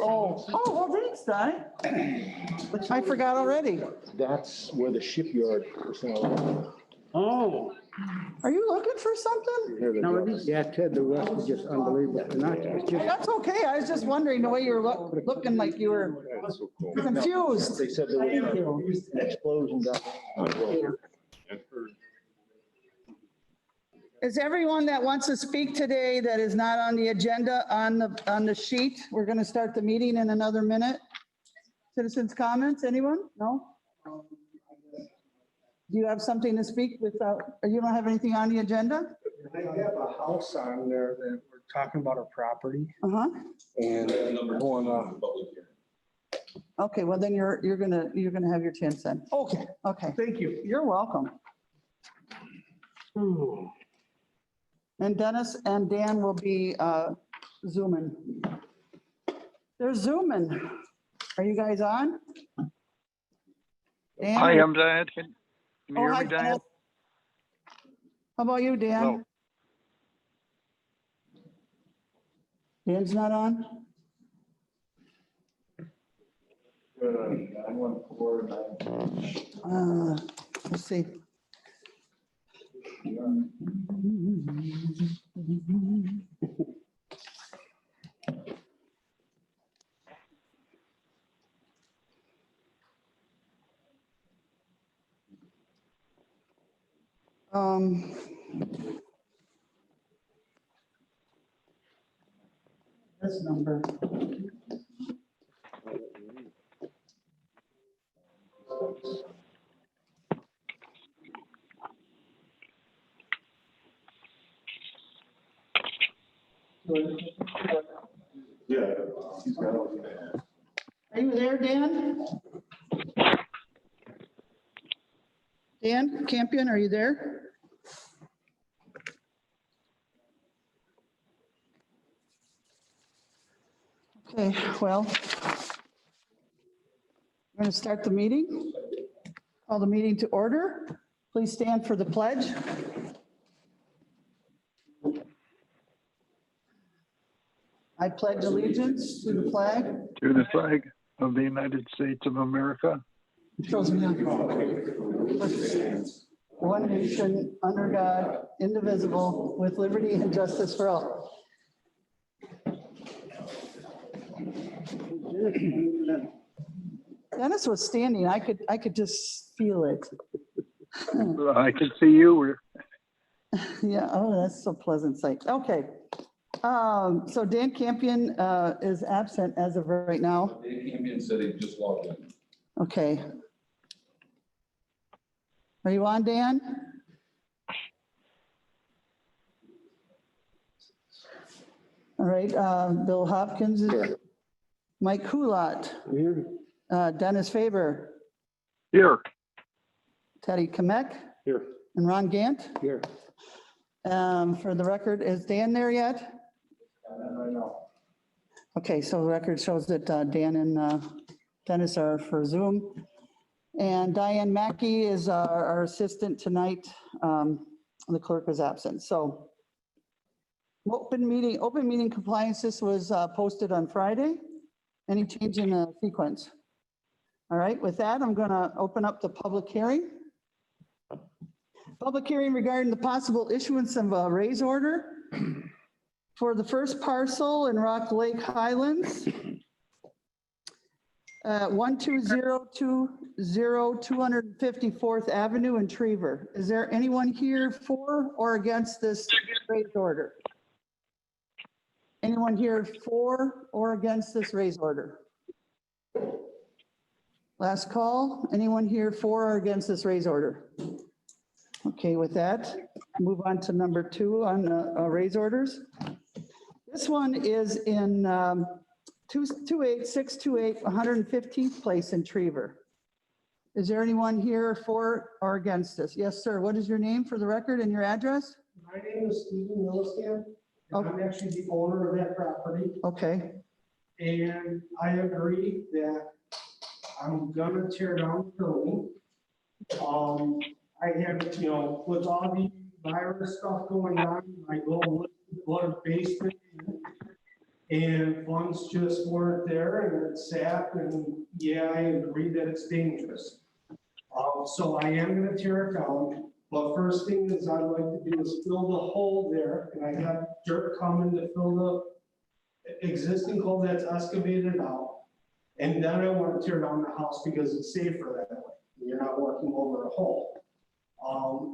Oh, well, thanks, Donnie. I forgot already. That's where the shipyard personnel. Oh, Are you looking for something? Here they no, go. yeah, Ted, the rest is just unbelievable. It's just, That's okay. I was just wondering the way you were looking like you were That's so cool. confused. They said there was an explosion down. Is everyone that wants to speak today that is not on the agenda on the sheet? We're going to start the meeting in another minute. Citizens' comments, anyone? No? Do you have something to speak without, or you don't have anything on the agenda? I have a house on there that we're talking about a property Uh-huh. and going, Okay, well then you're gonna have your 10 cents. okay, Okay, thank you. you're welcome. And Dennis and Dan will be zooming. They're zooming. Are you guys on? Dan? Hi, I'm Dan. Can you Oh, hear hi, me, Dan? Dennis. How about you, Dan? Hello. Dan's not on? Let's see. This number. Are you there, Dan? Dan Campion, are you there? Okay, well, we're going to start the meeting. Call the meeting to order. Please stand for the pledge. I pledge allegiance to the flag. To the flag of the United States of America, Shows me now. One nation, under God, indivisible, with liberty and justice for all. Dennis was standing. I could just feel it. I can see you. Yeah, oh, that's a pleasant sight. Okay. So Dan Campion is absent as of right now. Dan Campion said he just logged in. Okay. Are you on, Dan? All right, Bill Hopkins is here. Mike Kulat, here, Dennis Faber, Here. Teddy Kamek, here, and Ron Gant. here. For the record, is Dan there yet? Okay, so the record shows that Dan and Dennis are for Zoom. And Diane Mackey is our assistant tonight. The clerk is absent. So open meeting compliance, this was posted on Friday. Any change in the sequence? All right, with that, I'm going to open up the public hearing. Public hearing regarding the possible issuance of a raise order for the first parcel in Rock Lake Highlands. 12020 254th Avenue in Trevor. Is there anyone here for or against this raise order? Anyone here for or against this raise order? Last call. Anyone here for or against this raise order? Okay, with that, move on to number 2 on raise orders. This one is in 28628 115th Place in Trevor. Is there anyone here for or against this? Yes, sir. What is your name for the record and your address? My name is Stephen Milliscan. I'm actually the owner of that property, Okay, and I agree that I'm gonna tear down the building. I have, with all the virus stuff going on, my goal was to put a basement in. And funds just weren't there and it sat, and yeah, I agree that it's dangerous. So I am gonna tear it down, but first thing is I'd like to do is fill the hole there, and I got dirt coming to fill the existing hole that's excavated out. And then I want to tear down the house because it's safer that way. You're not working over a hole.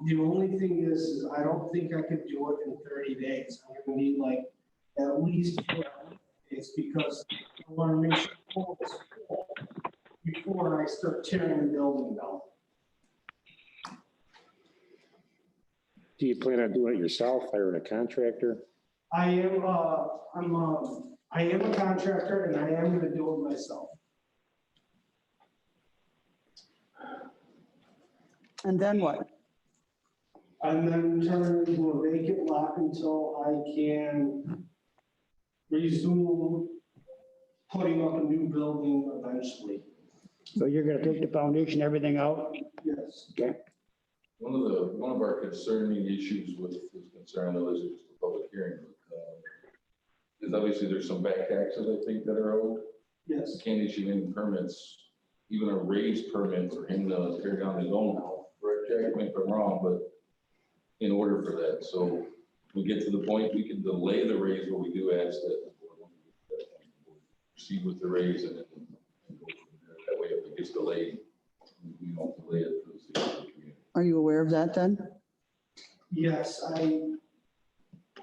The only thing is I don't think I could do it in 30 days. I'm gonna need like at least 4 days because I want to make sure the hole is full before I start tearing the building down. Do you plan on doing it yourself, hiring a contractor? I am a contractor and I am gonna do it myself. And then what? And then turn it into a vacant lot until I can resume putting up a new building eventually. So you're gonna take the foundation, everything out? Yes. Okay. One of our concerning issues with this concern, though, is just a public hearing. Is obviously there's some back taxes, I think, that are owed. Yes. Can't issue any permits, even a raised permit for him to tear down his own house. Correct, Jack, me if I'm wrong, but in order for that, so we get to the point, we can delay the raise, but we do ask that the board, when we get to that point, we'll proceed with the raise and then go from there. That way, if it gets delayed, we don't delay it for the sake of the community. Are you aware of that then? Yes, I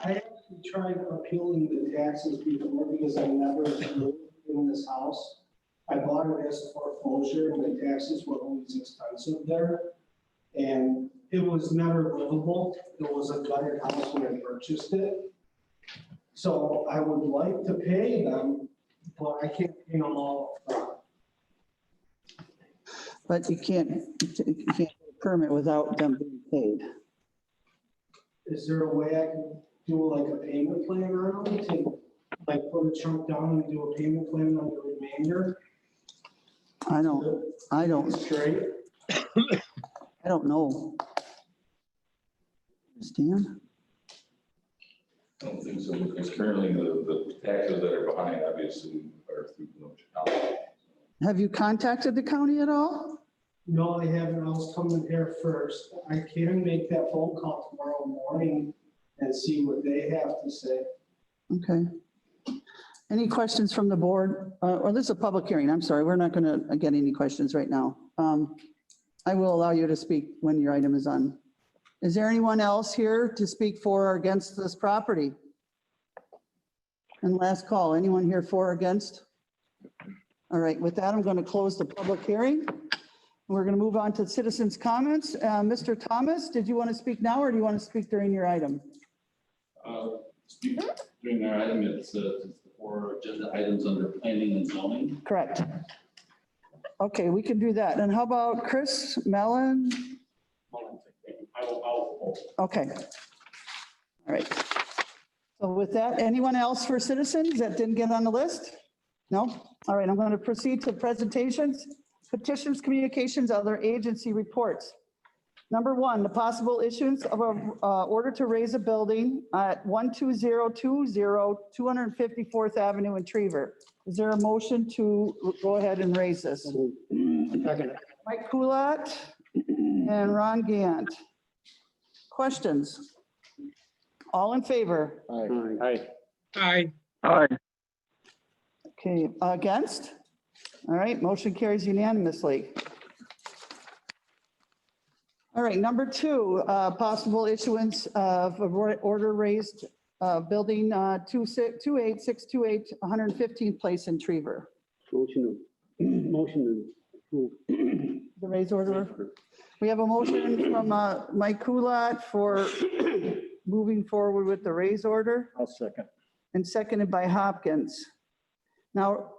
actually tried appealing the taxes before because I never lived in this house. I bought it as foreclosure and the taxes were always expensive there. And it was never livable. It was a gutted house when I purchased it. So I would like to pay them, but I can't pay them all upfront. But you can't get a permit without them being paid. Is there a way I can do like a payment plan on them, take, like put a chunk down and do a payment plan on the remainder? I don't Straight? know. Stan? I don't think so, because currently the taxes that are behind, obviously, are through Kenosha County. Have you contacted the county at all? No, I haven't. I was coming here first. I can make that phone call tomorrow morning and see what they have to say. Okay. Any questions from the board? Or this is a public hearing. I'm sorry, we're not going to get any questions right now. I will allow you to speak when your item is on. Is there anyone else here to speak for or against this property? And last call, anyone here for or against? All right, with that, I'm going to close the public hearing. We're going to move on to citizens' comments. Mr. Thomas, did you want to speak now or do you want to speak during your item? Speak during our item, it's the 4 agenda items under planning and zoning. Correct. Okay, we can do that. And how about Chris Mellon? Okay. All right. So with that, anyone else for citizens that didn't get on the list? No? All right, I'm going to proceed to presentations, petitions, communications, other agency reports. Number 1, the possible issuance of a order to raise a building at 12020 254th Avenue in Trevor. Is there a motion to go ahead and raise this? Second. Mike Kulat and Ron Gant. Questions? All in favor? Aye. Aye. Okay, against? All right, motion carries unanimously. All right, number 2, possible issuance of a order raised building 28628 115th Place in Trevor. Motion to approve. The raise order. We have a motion from Mike Kulat for moving forward with the raise order I'll second. and seconded by Hopkins. Now,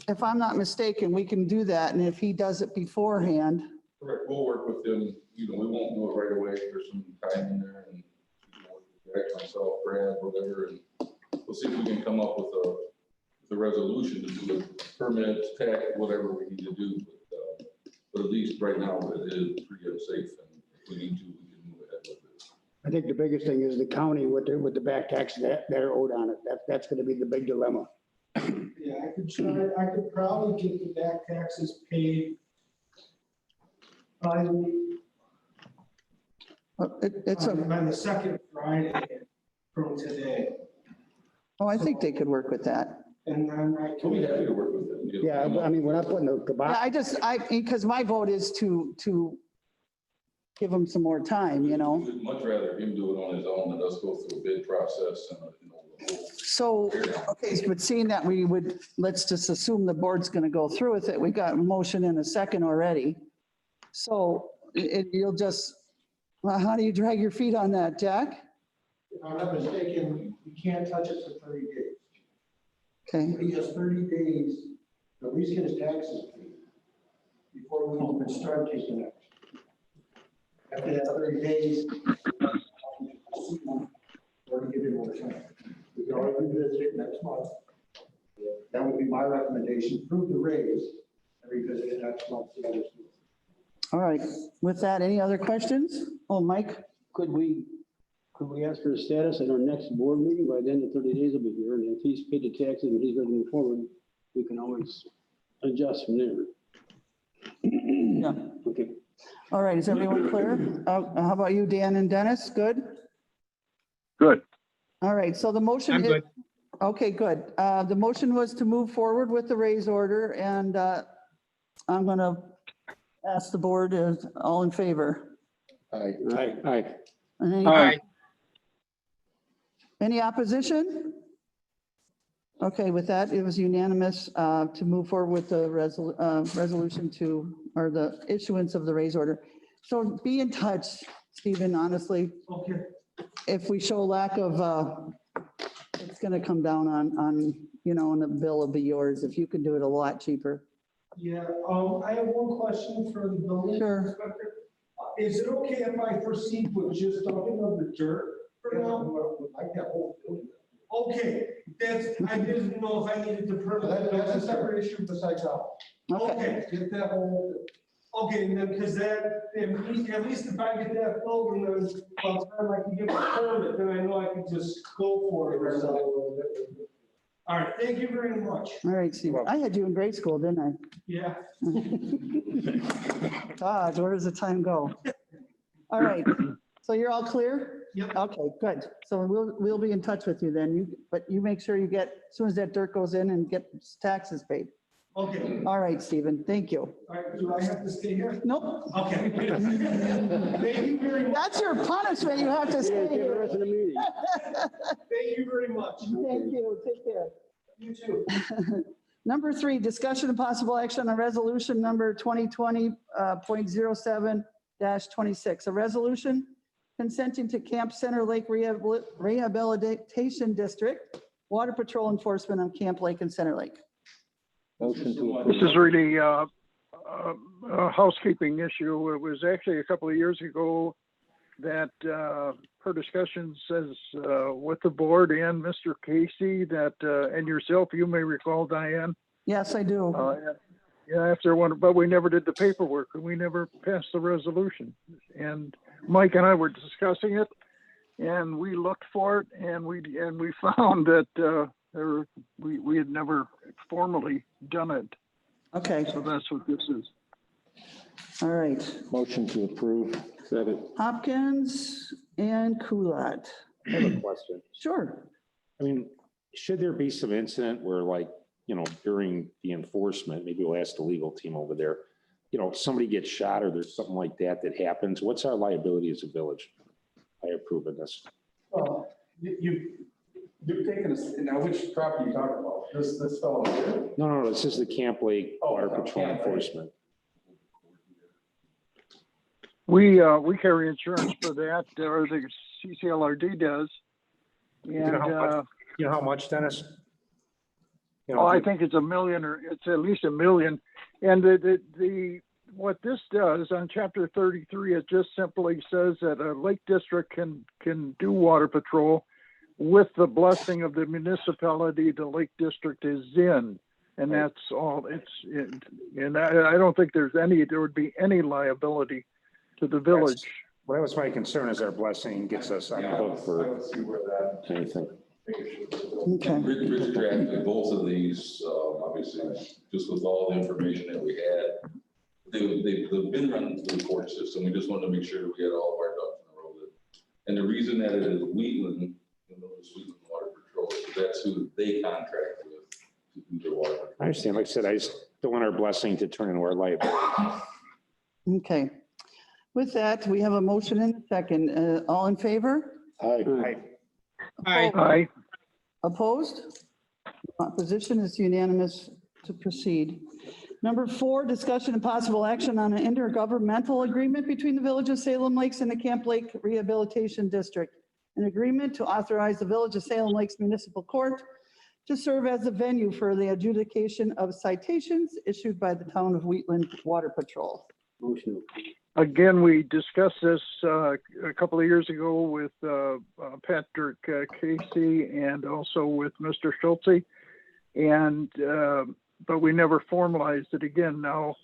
if I'm not mistaken, we can do that. And if he does it beforehand, Correct, we'll work with them, we won't do it right away, there's some time in there, and Jack, myself, Brad, whatever, and we'll see if we can come up with a resolution to do a permit, tax, whatever we need to do, but at least right now, it is pretty unsafe, and if we need to, we can move ahead with it. I think the biggest thing is the county with the back taxes that are owed on it. That's going to be the big dilemma. Yeah, I could probably get the back taxes paid by It's a, by the second Friday from today. oh, I think they could work with that. And then I We'll be can, happy to work with them. Yeah, I mean, we're not putting the Yeah, because my vote is to give them some more time, you know? We'd much rather him do it on his own than us go through a bid process and, the whole. So, okay, but seeing that we would, let's just assume the board's going to go through with it. We got a motion in a second already. So you'll just, well, how do you drag your feet on that, Jack? If I'm not mistaken, we can't touch it for 30 days. Okay, He has 30 days to at least get his taxes paid before we even start taking action. After that 30 days, we're going to give him more time. We can already revisit it next month. That would be my recommendation, prove the raise and revisit it next month. See how this goes. all right. With that, any other questions? Oh, Mike? Could we ask for a status at our next board meeting? By then, the 30 days will be here, and if he's paid the taxes and he's ready to move forward, we can always adjust from there. Yeah. Okay. All right, is everyone clear? How about you, Dan and Dennis? Good? Good. All right, so the motion. I'm good. Okay, good. The motion was to move forward with the raise order, and I'm going to ask the board, is all in favor? Aye. Aye. Any opposition? Okay, with that, it was unanimous to move forward with the resolution or the issuance of the raise order. So be in touch, Stephen, honestly. okay. If we show lack of, it's going to come down on, and the bill will be yours if you can do it a lot cheaper. Yeah, I have one question for the building Sure. inspector. Is it okay if I proceed with just dumping of the dirt for now? Like that whole building. Okay, I didn't know if I needed to permit. That's a separate issue besides that. Okay, Okay, Get that whole. okay, and then, because that, at least if I get that filled, and then by the time I can get the permit, then I know I can just go for it. All right, thank you very much. all right, Steve. I had you in grade school, didn't Yeah. I? God, where does the time go? All right, so you're all clear? Yep. Okay, good. So we'll be in touch with you then. But you make sure you get, as soon as that dirt goes in and get taxes paid. Okay, All right, Stephen, thank you. all right, do I have to stay here? Nope, Okay. Thank you very much. that's your punishment. You have to stay The here. rest of the meeting. Thank you very much. Thank you. Take care. You too. Number 3, discussion and possible action on resolution number 2020.07-26. A resolution consenting to Camp Center Lake Rehabilitation District, Water Patrol enforcement on Camp Lake and Center Lake. Motion to This is really a housekeeping issue. It was actually a couple of years ago that per discussion says with the board and Mr. Casey that, and yourself, you may recall, Diane. Yes, I do. Yeah, after one, but we never did the paperwork and we never passed the resolution. And Mike and I were discussing it and we looked for it and we found that we had never formally done it. Okay, So that's what this is. all right. Motion to approve. Hopkins and Kulat. I have a question. Sure. I mean, should there be some incident where during the enforcement, maybe we'll ask the legal team over there, somebody gets shot or there's something like that happens, what's our liability as a village? I approve of this. Well, you've taken us, now which property are you talking about? This fellow here? No, this is the Camp Lake Oh, Water Patrol Camp Lake. enforcement. We carry insurance for that, or the CCLRD does. And, You know how much, Dennis? I think it's $1 million, or it's at least $1 million. And what this does on chapter 33, it just simply says that a lake district can do water patrol with the blessing of the municipality the lake district is in. And that's all and I don't think there would be any liability to the village. Well, that was my concern, is our blessing gets us on the hook I for would see where that. Anything. Okay, Rich drafted both of these, obviously, just with all the information that we had. They've been running through the court system. We just wanted to make sure we had all of our ducks in a row. And the reason that it is Wheatland, Wheatland Water Patrol, is that's who they contract with to do their water patrol. I understand. Like I said, I just don't want our blessing to turn into our liability. okay. With that, we have a motion and a second. All in favor? Aye. Aye. Opposed? Opposition is unanimous to proceed. Number 4, discussion and possible action on an intergovernmental agreement between the Village of Salem Lakes and the Camp Lake Rehabilitation District. An agreement to authorize the Village of Salem Lakes Municipal Court to serve as the venue for the adjudication of citations issued by the Town of Wheatland Water Patrol. Motion. Again, we discussed this a couple of years ago with Patrick Casey and also with Mr. Schultze. And, but we never formalized it again. Now,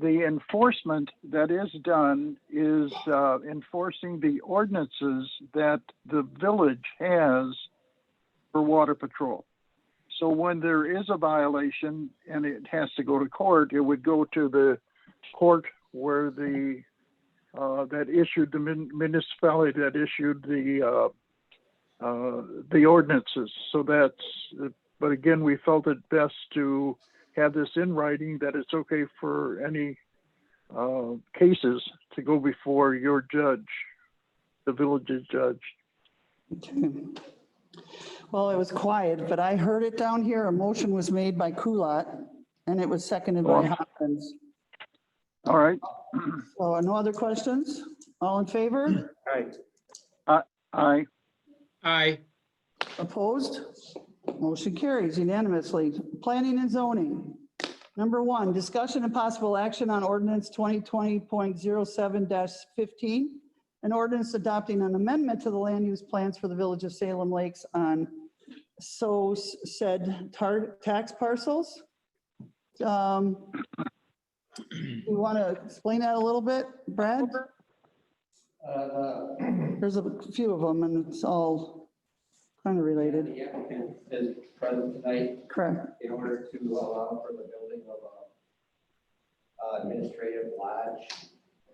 the enforcement that is done is enforcing the ordinances that the village has for water patrol. So when there is a violation and it has to go to court, it would go to the court where the that issued the municipality that issued the ordinances. So that's, but again, we felt it best to have this in writing that it's okay for any cases to go before your judge, the village's judge. Okay. Well, it was quiet, but I heard it down here. A motion was made by Kulat and it was seconded by Hopkins. All right. So no other questions? All in favor? Aye. Aye. Opposed? Motion carries unanimously. Planning and zoning. Number 1, discussion and possible action on ordinance 2020.07-15. An ordinance adopting an amendment to the land use plans for the Village of Salem Lakes on so said tax parcels. You want to explain that a little bit, Brad? There's a few of them and it's all kind of related. The applicant is present tonight Correct. in order to allow for the building of a administrative lodge. I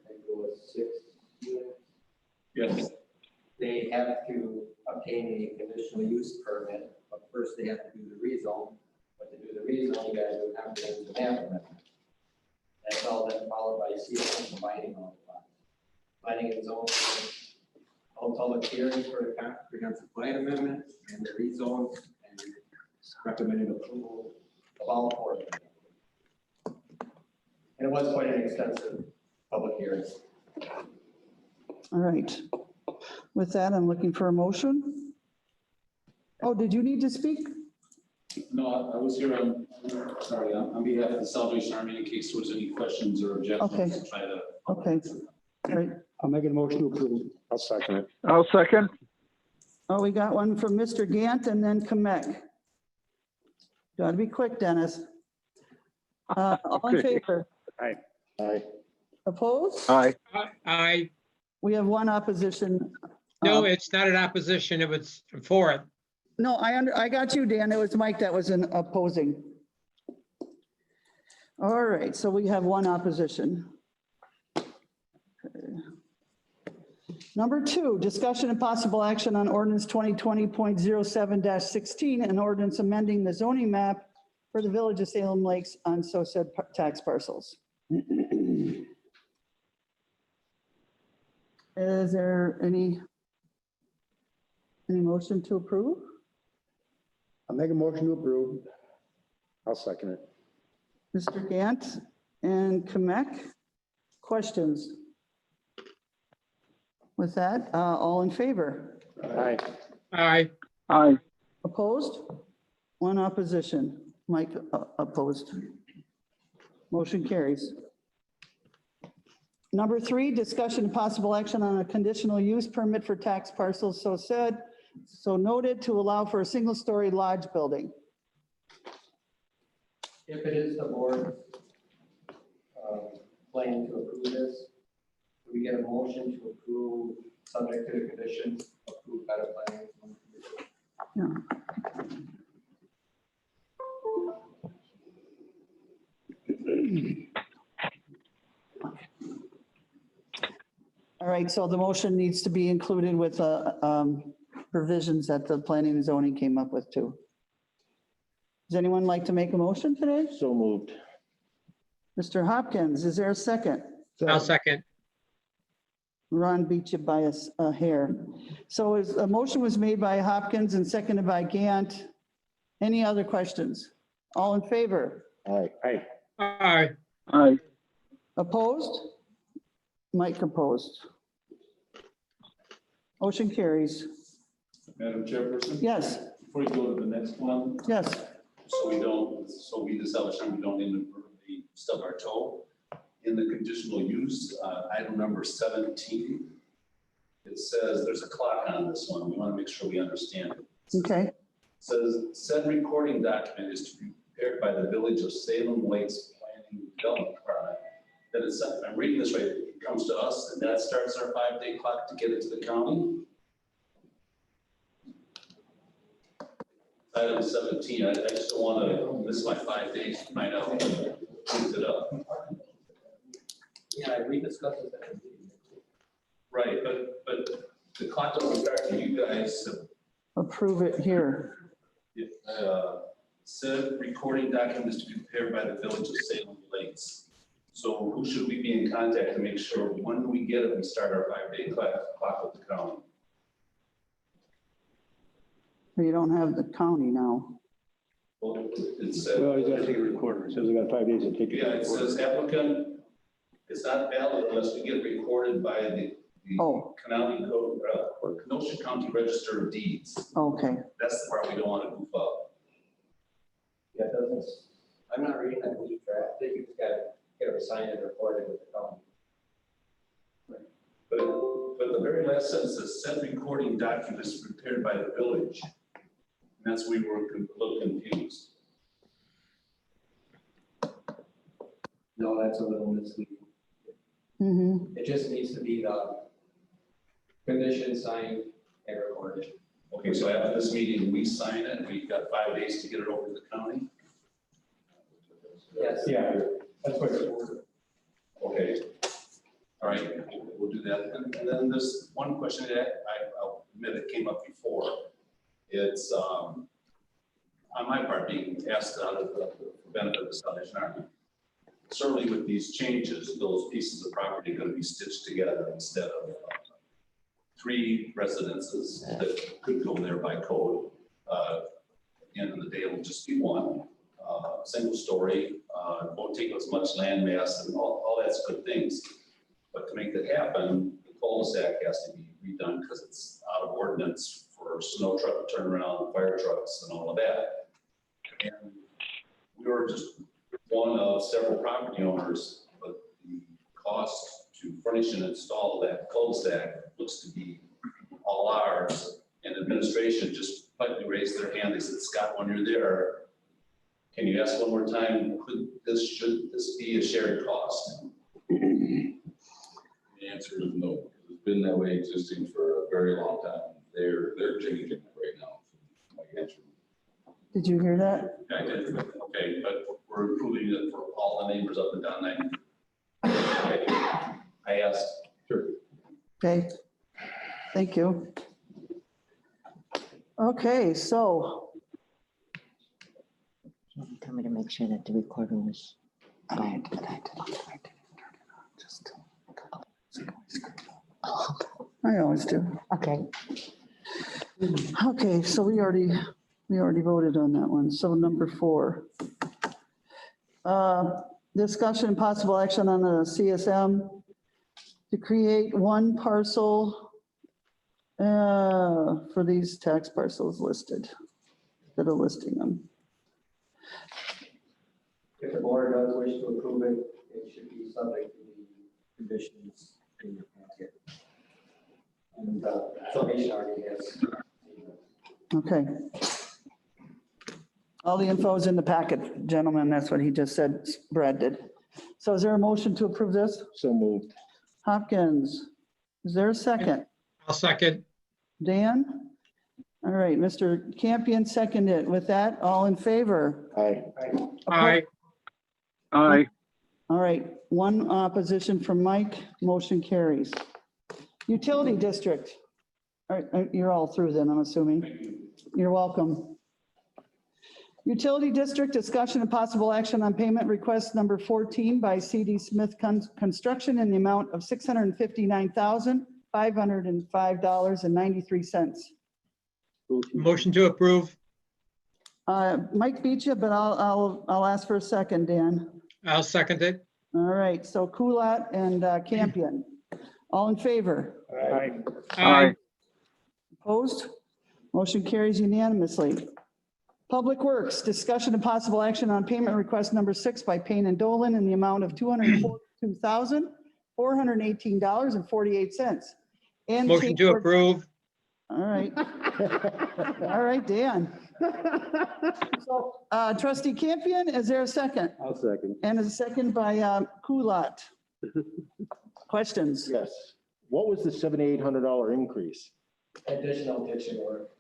think it was 6 units. Yes. They have to obtain a conditional use permit, but first they have to do the rezone. But to do the rezone, you guys would have to do the map amendment. That's all then followed by sealing and binding on the lot. Planning and zoning, all public hearings for the comprehensive plan amendment and the rezones and recommended approval of all 4 of them. And it was quite an extensive public hearing. All right. With that, I'm looking for a motion. Oh, did you need to speak? No, I was here on behalf of the Salvation Army in case there was any questions or objections. Okay. To try to. Okay. All right. I'll make a motion to approve. I'll second it. I'll second. Oh, we got one from Mr. Gant and then Kamek. Got to be quick, Dennis. All in Okay. favor? Aye. Aye. Opposed? Aye. Aye. We have one opposition. No, it's not an opposition. It was for it. No, I got you, Dan. It was Mike that was in opposing. All right, so we have one opposition. Okay. Number 2, discussion and possible action on ordinance 2020.07-16, an ordinance amending the zoning map for the Village of Salem Lakes on so said tax parcels. Is there any motion to approve? I'll make a motion to approve. I'll second it. Mr. Gant and Kamek, questions? With that, all in favor? Aye. Aye. Aye. Opposed? One opposition. Mike opposed. Motion carries. Number 3, discussion and possible action on a conditional use permit for tax parcels so said, so noted to allow for a single-story lodge building. If it is the board's plan to approve this, we get a motion to approve, subject to the conditions approved by the planning. Yeah. All right, so the motion needs to be included with provisions that the planning and zoning came up with too. Does anyone like to make a motion today? So moved. Mr. Hopkins, is there a second? I'll second. Ron beat you by a hair. So a motion was made by Hopkins and seconded by Gant. Any other questions? All in favor? Aye. Aye. Aye. Aye. Opposed? Mike opposed. Motion carries. Madam Chairperson? Yes, Before you go to the next one, yes. so we establish that we don't inadvertently stub our toe. In the conditional use, item number 17, it says, there's a clock on this one. We want to make sure we understand it. Okay, It says, said recording document is to be prepared by the Village of Salem Lakes Planning and Development Department. Then it's, I'm reading this right, it comes to us, and that starts our 5-day clock to get it to the county. Item 17, I just don't want to miss my 5 days to find out who picked it up. Yeah, we discussed it. Right, but the clock doesn't start to you guys. approve it here. Said recording document is to be prepared by the Village of Salem Lakes. So who should we be in contact to make sure when we get it, we start our 5-day clock with the county? You don't have the county now. Well, it said. Well, he's got to take a recorder. It says we got 5 days to take it. Yeah, it says applicant is not valid unless we get recorded by the Oh. County Code, Kenosha County Register of Deeds. Okay, That's the part we don't want to goof up. Yeah, it doesn't, I'm not reading that leaf draft. I think you just gotta get it signed and recorded with the county. But the very last sentence says, said recording document is prepared by the village. And that's where we were a little confused. No, that's a little misleading. mm-hmm. It just needs to be the condition signed and recorded. Okay, so after this meeting, we sign it, we've got 5 days to get it over to the county? Yes. Yeah, that's what it's for. Okay. All right, we'll do that. And then there's one question that I'll admit it came up before. It's on my part being asked out of the benefit of the Salvation Army. Certainly with these changes, those pieces of property are going to be stitched together instead of 3 residences that could go there by code. At the end of the day, it'll just be one, single story, won't take as much land mass and all that's good things. But to make that happen, the cul-de-sac has to be redone because it's out of ordinance for snow truck turnaround, fire trucks and all of that. And we were just one of several property owners, but the cost to furnish and install that cul-de-sac looks to be all ours. And administration just politely raised their hand. They said, Scott, when you're there, can you ask one more time, should this be a shared cost? The answer is no. It's been that way existing for a very long time. They're changing it right now. My answer. Did you hear that? I did, okay, but we're improving it for all the neighbors up and down 90. Okay. I asked. Sure. Okay, thank you. Okay, so Tell me to make sure that the recording was on. I always do. Okay. Okay, so we already voted on that one. So number 4. Discussion and possible action on the CSM to create one parcel for these tax parcels listed, that are listing them. If the board does wish to approve it, it should be subject to the conditions in your packet. And Salvation already has. Okay. All the info is in the packet, gentlemen. That's what he just said, Brad did. So is there a motion to approve this? So moved. Hopkins, is there a second? I'll second. Dan? All right, Mr. Campion seconded. With that, all in favor? Aye. Aye. Aye. All right, one opposition from Mike, motion carries. Utility District. All right, you're all through then, I'm assuming. You're welcome. Utility District, discussion and possible action on payment request number 14 by CD Smith Construction in the amount of $659,505.93. Motion to approve. Mike beat you, but I'll ask for a second, Dan. I'll second it. All right, so Kulat and Campion. All in favor? Aye. Opposed? Motion carries unanimously. Public Works, discussion and possible action on payment request number 6 by Payne and Dolan in the amount of $242,418.48. And Motion to approve. All right. All right, Dan. So, trustee Campion, is there a second? I'll second. And a second by Kulat. Questions? Yes. What was the $7,800 increase? Additional ditching work.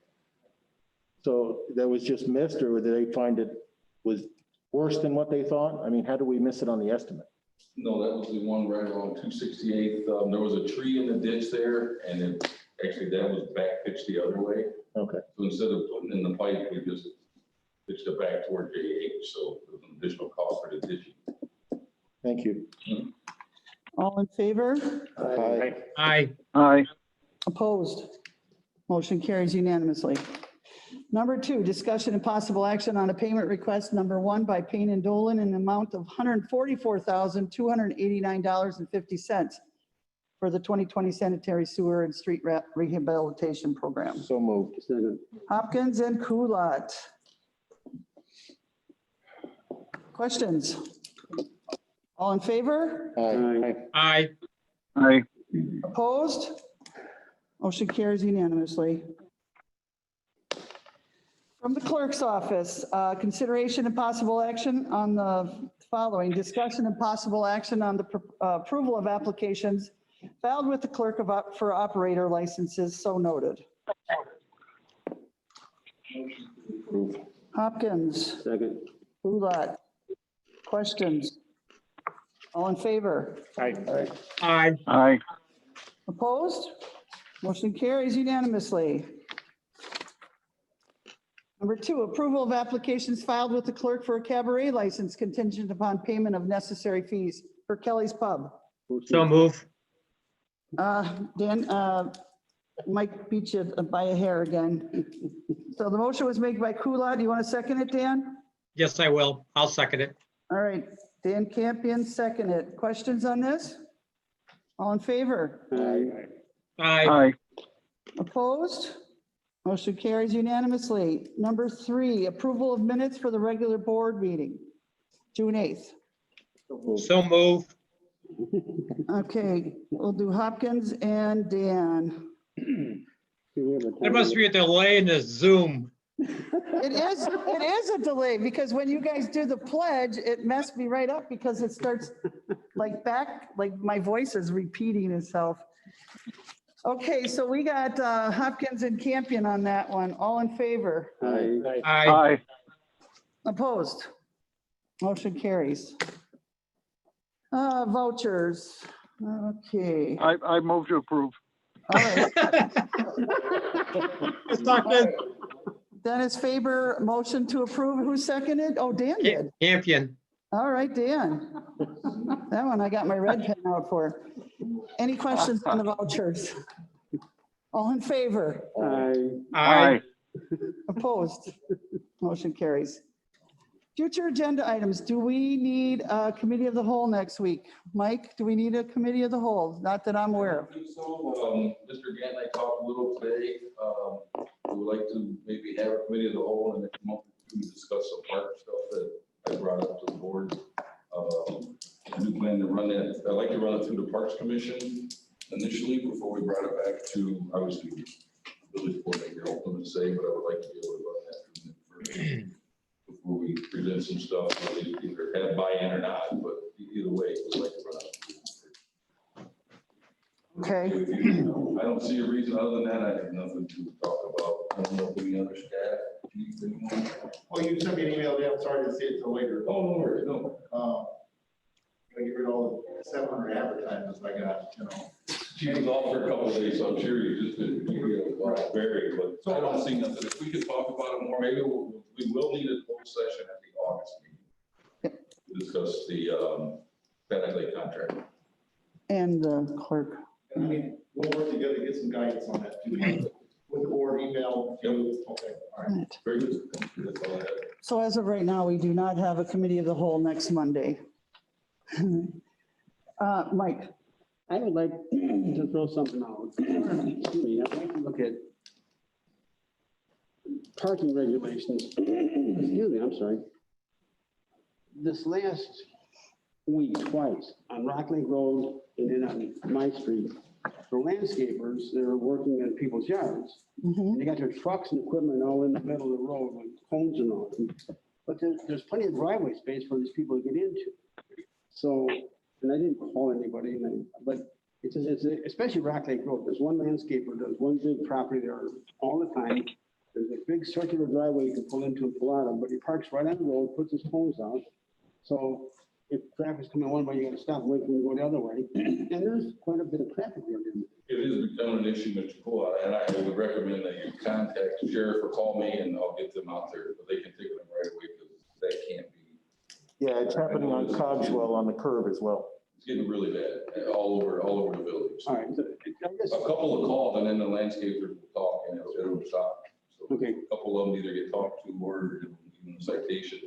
So that was just missed, or did they find it was worse than what they thought? I mean, how do we miss it on the estimate? No, that was the one right along 268. There was a tree in the ditch there, and it, actually that was back pitched the other way. Okay. So instead of putting in the pipe, we just pitched it back toward JH, so it was an additional cost for the ditching. Thank you. All in favor? Aye. Aye. Aye. Opposed? Motion carries unanimously. Number 2, discussion and possible action on a payment request number 1 by Payne and Dolan in the amount of $144,289.50 for the 2020 sanitary sewer and street rehabilitation program. So moved. Second. Hopkins and Kulat. Questions? All in favor? Aye. Aye. Aye. Opposed? Motion carries unanimously. From the clerk's office, consideration and possible action on the following: discussion and possible action on the approval of applications filed with the clerk for operator licenses, so noted. Hopkins, Second. Kulat. Questions? All in favor? Aye. Aye. Aye. Opposed? Motion carries unanimously. Number 2, approval of applications filed with the clerk for a cabaret license contingent upon payment of necessary fees for Kelly's Pub. So move. Dan, Mike beat you by a hair again. So the motion was made by Kulat. Do you want to second it, Dan? Yes, I will. I'll second it. All right, Dan Campion, second it. Questions on this? All in favor? Aye. Aye. Aye. Opposed? Motion carries unanimously. Number 3, approval of minutes for the regular board meeting, June 8th. So move. Okay, we'll do Hopkins and Dan. There must be a delay in the Zoom. It is a delay because when you guys do the pledge, it messed me right up because it starts like my voice is repeating itself. Okay, so we got Hopkins and Campion on that one. All in favor? Aye. Aye. Aye. Opposed? Motion carries. Vouchers. Okay. I move to approve. All right. Second. Dennis Faber, motion to approve. Who seconded? Oh, Dan did. Campion. All right, Dan. That one I got my red pen out for. Any questions on the vouchers? All in favor? Aye. Aye. Opposed? Motion carries. Future agenda items. Do we need a committee of the whole next week? Mike, do we need a committee of the whole? Not that I'm aware of. So, Mr. Gant and I talked a little today. We would like to maybe have a committee of the whole and then come up to discuss some park stuff that I brought up to the board. I do plan to run that. I'd like to run it through the Parks Commission initially before we brought it back to, obviously, village board make their ultimate say, but I would like to be able to run that through them first before we present some stuff, whether they either have buy-in or not, but either way, we'd like to run it. Okay. I don't see a reason other than that. I have nothing to talk about. I don't know if any other staff. anyone? Well, you sent me an email, I'm sorry to see it till later. Oh, no worries, no. Gonna get rid of all the 700 advertisements I got, you know. She was off for a couple of days, so I'm sure you just didn't hear a lot of buried, but I don't see nothing. If we could talk about it more, maybe we will need a closed session at the August meeting. To discuss the Panic Lake contract. And the clerk. And I mean, we'll work together to get some guidance on that too. With the board email. Yep. Okay, all right. Right. Very good. That's all I have. So as of right now, we do not have a committee of the whole next Monday. Mike, I would like to throw something out. Excuse me, I'd like to look at parking regulations. Excuse me, I'm sorry. This last week, twice, on Rock Lake Road and then on my street, the landscapers, they're working in people's yards. They got their trucks and equipment all in the middle of the road with cones and all. But there's plenty of driveway space for these people to get into. So, and I didn't call anybody, but it's especially Rock Lake Road. There's one landscaper, there's one big property there all the time. There's a big circular driveway you can pull into and pull out of, but he parks right on the road, puts his cones out. So if traffic's coming one way, you gotta stop and wait for them to go the other way. And there's quite a bit of traffic there. It is becoming an issue, Mr. Poole, and I would recommend that you contact the sheriff or call me and I'll get them out there, but they can take them right away because that can't be. Yeah, it's happening on Cogswell on the curve as well. It's getting really bad all over the village. All right, so I guess, A couple of calls and then the landscapers will talk and it'll stop. So okay, a couple of them either get talked to or even a citation.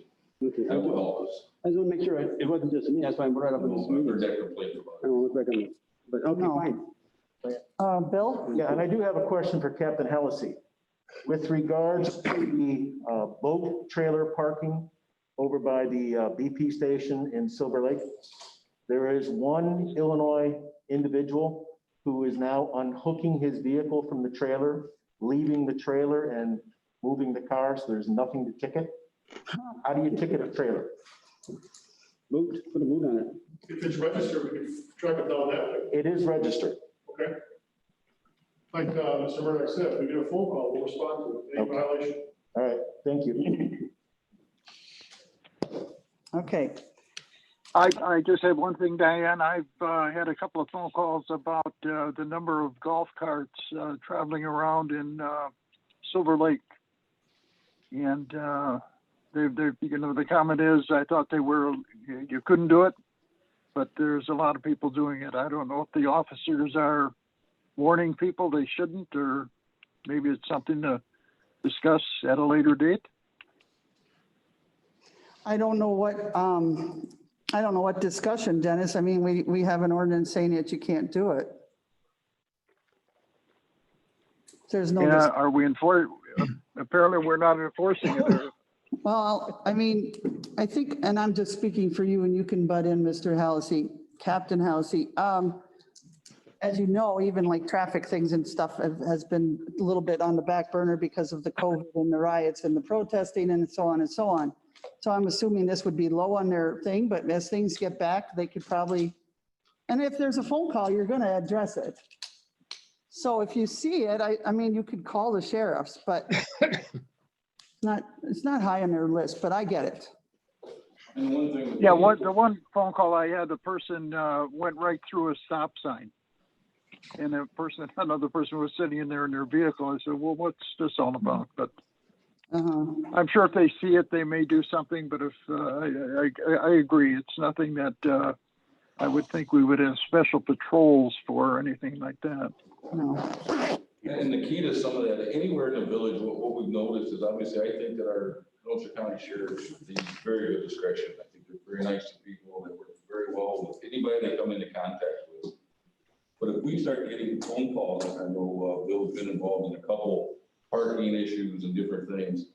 okay. That will help us. I just want to make sure it wasn't just me. That's why I brought it up in this I've heard meeting. that complaint about I it. don't look like I'm, but okay, No. fine. Bill? Yeah, and I do have a question for Captain Hellesy. With regards to the boat trailer parking over by the BP station in Silver Lake, there is one Illinois individual who is now unhooking his vehicle from the trailer, leaving the trailer and moving the car, so there's nothing to ticket. How do you ticket a trailer? Moved, put a boot on it. If it's registered, we can track it down that way, It is registered. okay? Like, Mr. Murdock said, if we get a phone call, we'll respond to it. Any Okay. violation? All right, thank you. Okay. I just have one thing, Diane. I've had a couple of phone calls about the number of golf carts traveling around in Silver Lake. And the comment is, I thought you couldn't do it, but there's a lot of people doing it. I don't know if the officers are warning people they shouldn't, or maybe it's something to discuss at a later date. I don't know what discussion, Dennis. I mean, we have an ordinance saying that you can't do it. There's no. Yeah, are we apparently we're not enforcing it. Well, I mean, I think, and I'm just speaking for you and you can butt in, Mr. Halsey, Captain Halsey. As you know, even like traffic things and stuff has been a little bit on the back burner because of the COVID and the riots and the protesting and so on and so on. So I'm assuming this would be low on their thing, but as things get back, they could probably, and if there's a phone call, you're going to address it. So if you see it, I mean, you could call the sheriffs, but it's not high on their list, but I get it. And one thing. Yeah, the one phone call I had, the person went right through a stop sign. And another person was sitting in there in their vehicle. I said, well, what's this all about? But I'm sure if they see it, they may do something. But if I agree, it's nothing that I would think we would have special patrols for or anything like that. No. And the key to some of that, anywhere in the village, what we've noticed is obviously, I think that our Ulster County sheriffs should be very good discretion. I think they're very nice to people. They work very well with anybody they come into contact with. But if we start getting phone calls, and I know Bill's been involved in a couple parking issues and different things.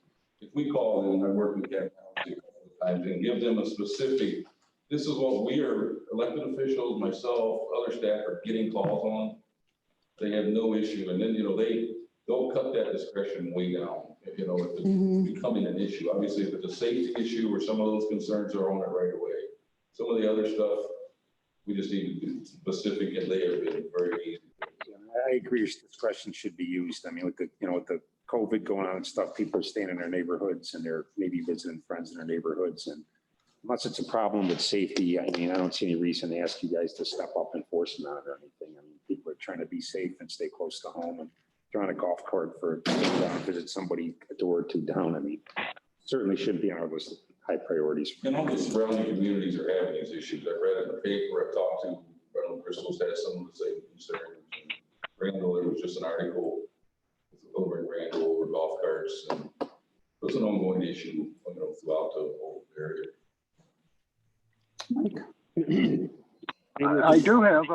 If we call them, and I work with Captain Hellesy a couple of times, and give them a specific, this is what we are, elected officials, myself, other staff are getting calls on. They have no issue. And then, they'll cut that discretion way down, if it's becoming an issue. Obviously, if it's a safety issue or some of those concerns are on it right away. Some of the other stuff, we just need to be specific, and they have been very easy I agree, your discretion should be used. I mean, with the, with the COVID going on and stuff, people are staying in their neighborhoods and they're maybe visiting friends in their neighborhoods. And unless it's a problem with safety, I mean, I don't see any reason to ask you guys to step up enforcement on it or anything. I mean, people are trying to be safe and stay close to home, and they're on a golf cart for visit somebody a door or two down. I mean, certainly shouldn't be on our list of high priorities. And all the surrounding communities are having these issues. I read it in the paper, I've talked to, Crystal's had some of the same concerns. Randall, there was just an article over in Randall over golf carts, and it's an ongoing issue, throughout the whole area. I do have,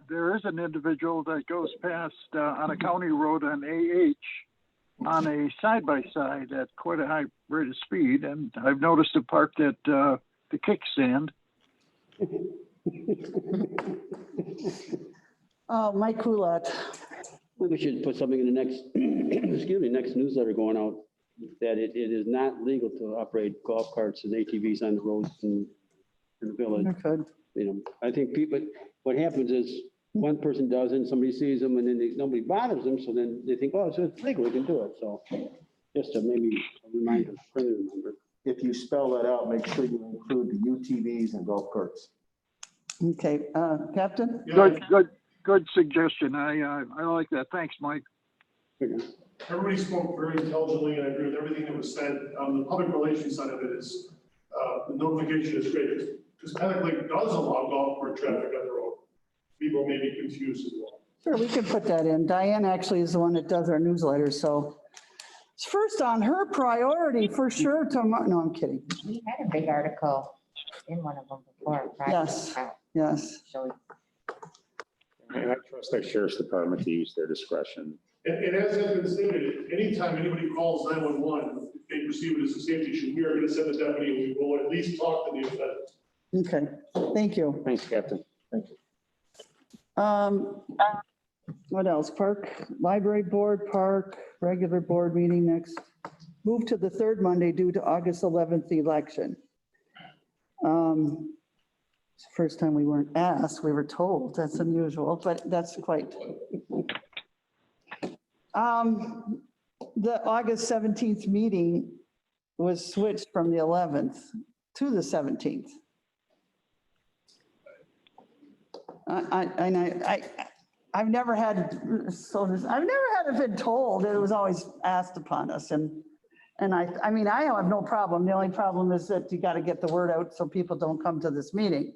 there is an individual that goes past on a county road on AH on a side-by-side at quite a high rate of speed, and I've noticed him parked at the kickstand. Oh, Mike Kulat. We should put something in the next, next newsletter going out, that it is not legal to operate golf carts and ATVs on the roads in the village. Okay. I think people, what happens is one person does it, and somebody sees them, and then nobody bothers them, so then they think, oh, so it's legal, we can do it. So just to maybe a reminder, friendly reminder. If you spell that out, make sure you include the UTVs and golf carts. Okay, Captain? Good suggestion. I like that. Thanks, Mike. Everybody spoke very intelligently, and I agree with everything that was said. The public relations side of it is, the notification is great, because Panic Lake does allow golf cart traffic on the road. People may be confused as well. Sure, we can put that in. Diane actually is the one that does our newsletter, so it's first on her priority for sure tomorrow. No, I'm kidding. We had a big article in one of them before. Friday. Yes, yes. So And I trust our sheriff's department to use their discretion. And as has been stated, anytime anybody calls 911, if they perceive it as a safety issue, we are going to send the deputy, and we will at least talk to the offender. Okay, thank you. Thanks, Captain. Thank you. What else? Park, library board, park, regular board meeting next. Move to the third Monday due to August 11th election. It's the first time we weren't asked, we were told. That's unusual, but that's quite. The August 17th meeting was switched from the 11th to the 17th. I've never had it been told. It was always asked upon us, and I mean, I have no problem. The only problem is that you got to get the word out so people don't come to this meeting,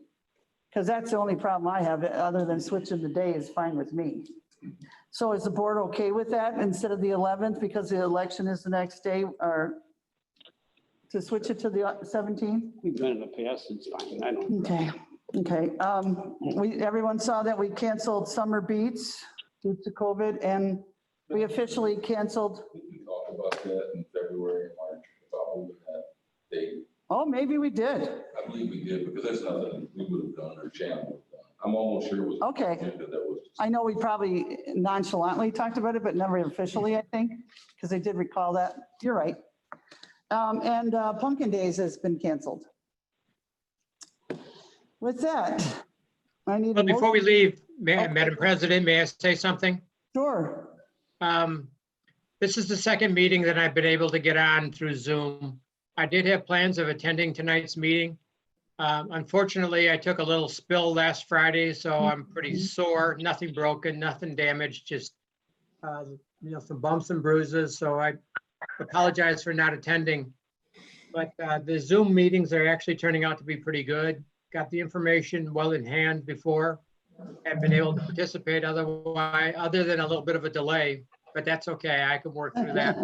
because that's the only problem I have. Other than switching the day is fine with me. So is the board okay with that instead of the 11th, because the election is the next day, or to switch it to the 17th? We've done it in the past, it's fine. I don't. Okay. Everyone saw that we canceled Summer Beats due to COVID, and we officially canceled. We talked about that in February and March, about moving that date. Oh, maybe we did. I believe we did, because that's nothing we would have done or Shannon would have done. I'm almost sure it was. Okay. That was. I know we probably nonchalantly talked about it, but never officially, I think, because I did recall that. You're right. And Pumpkin Days has been canceled. With that, I need. Well, before we leave, Madam President, may I say something? Sure. This is the second meeting that I've been able to get on through Zoom. I did have plans of attending tonight's meeting. Unfortunately, I took a little spill last Friday, so I'm pretty sore. Nothing broken, nothing damaged, just some bumps and bruises. So I apologize for not attending. But the Zoom meetings are actually turning out to be pretty good. Got the information well in hand before. I've been able to participate otherwise, other than a little bit of a delay, but that's okay. I can work through that.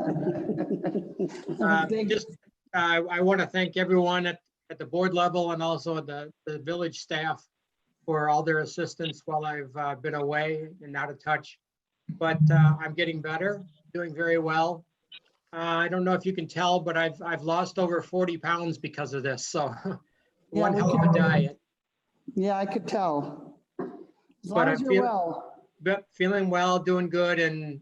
I want to thank everyone at the board level and also the village staff for all their assistance while I've been away and out of touch. But I'm getting better, doing very well. I don't know if you can tell, but I've lost over 40 pounds because of this. So one hell of a diet. Yeah, I could tell. As long But as you're well. Feeling well, doing good, and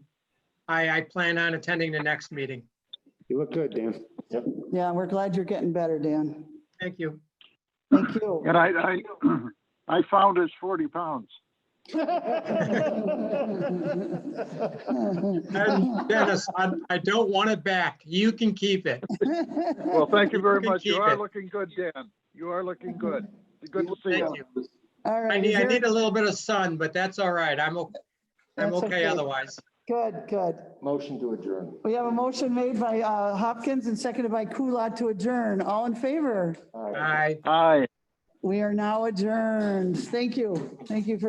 I plan on attending the next meeting. You look good, Dan. Yep. Yeah, we're glad you're getting better, Dan. Thank you. Thank you. And I found his 40 pounds. And Dennis, I don't want it back. You can keep it. Well, thank you very can much. You keep are it. looking good, Dan. You are looking good. Good to see Thank you. you. All I right. need, is I there- need a little bit of sun, but that's all right. I'm That's okay otherwise. Good, good. Motion to adjourn. We have a motion made by Hopkins and seconded by Kulad to adjourn. All in favor? Aye. Aye. We are now adjourned. Thank you. Thank you for